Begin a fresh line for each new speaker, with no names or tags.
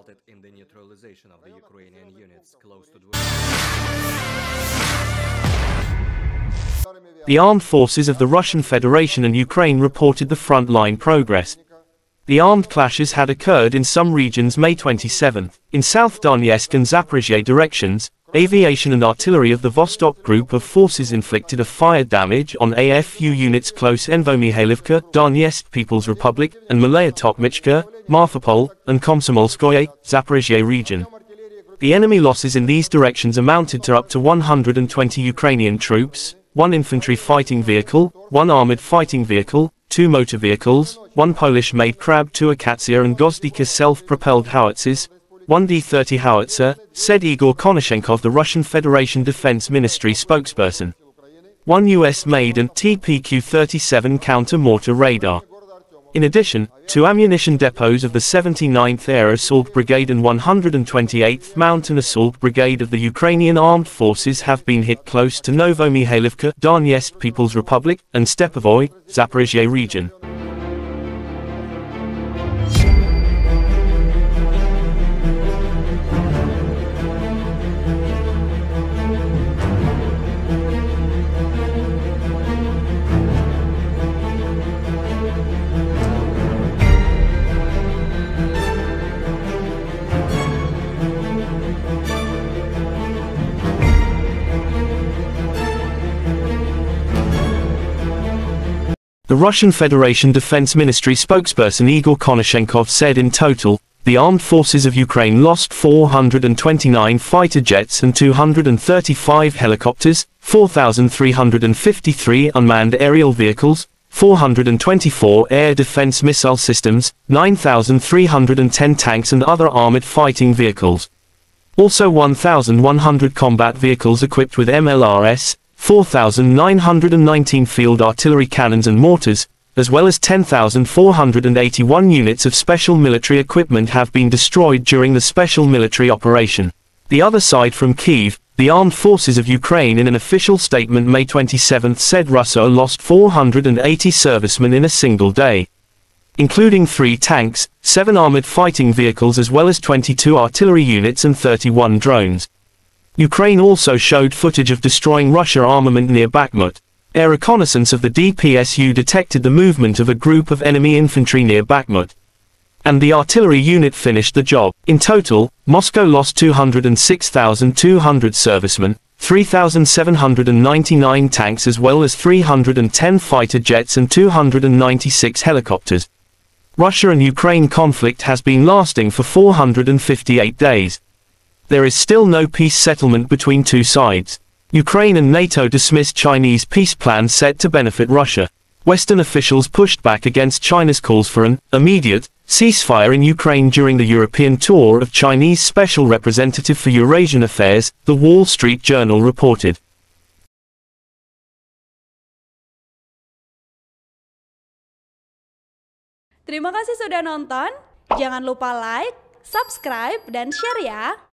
resulted in the neutralization of the Ukrainian units close to
The armed forces of the Russian Federation and Ukraine reported the front-line progress. The armed clashes had occurred in some regions May 27. In South Donetsk and Zaporizhzhia directions, aviation and artillery of the Vostok group of forces inflicted a fire damage on AFU units close Novomihailivka, Donetsk People's Republic, and Malaya Tokmachka, Marfapol, and Komsomolskoye, Zaporizhzhia region. The enemy losses in these directions amounted to up to 120 Ukrainian troops, 1 infantry fighting vehicle, 1 armored fighting vehicle, 2 motor vehicles, 1 Polish-made Krab 2 Akatsiya and Gozdika self-propelled howitzers, 1 D-30 howitzer, said Igor Konashenkov, the Russian Federation Defense Ministry spokesperson. 1 US-made and TPQ-37 counter-mortar radar. In addition, 2 ammunition depots of the 79th Air Assault Brigade and 128th Mountain Assault Brigade of the Ukrainian Armed Forces have been hit close to Novomihailivka, Donetsk People's Republic, and Stepovoy, Zaporizhzhia region. The Russian Federation Defense Ministry spokesperson Igor Konashenkov said in total, the armed forces of Ukraine lost 429 fighter jets and 235 helicopters, 4,353 unmanned aerial vehicles, 424 air defense missile systems, 9,310 tanks and other armored fighting vehicles. Also 1,100 combat vehicles equipped with MLRS, 4,919 field artillery cannons and mortars, as well as 10,481 units of special military equipment have been destroyed during the special military operation. The other side from Kyiv, the armed forces of Ukraine in an official statement May 27 said Russia lost 480 servicemen in a single day, including 3 tanks, 7 armored fighting vehicles as well as 22 artillery units and 31 drones. Ukraine also showed footage of destroying Russian armament near Bakhmut. Air reconnaissance of the DPSU detected the movement of a group of enemy infantry near Bakhmut, and the artillery unit finished the job. In total, Moscow lost 206,200 servicemen, 3,799 tanks as well as 310 fighter jets and 296 helicopters. Russia and Ukraine conflict has been lasting for 458 days. There is still no peace settlement between two sides. Ukraine and NATO dismissed Chinese peace plan set to benefit Russia. Western officials pushed back against China's calls for an immediate ceasefire in Ukraine during the European tour of Chinese Special Representative for Eurasian Affairs, The Wall Street Journal reported.
Terima kasih sudah nonton. Jangan lupa like, subscribe, dan share ya.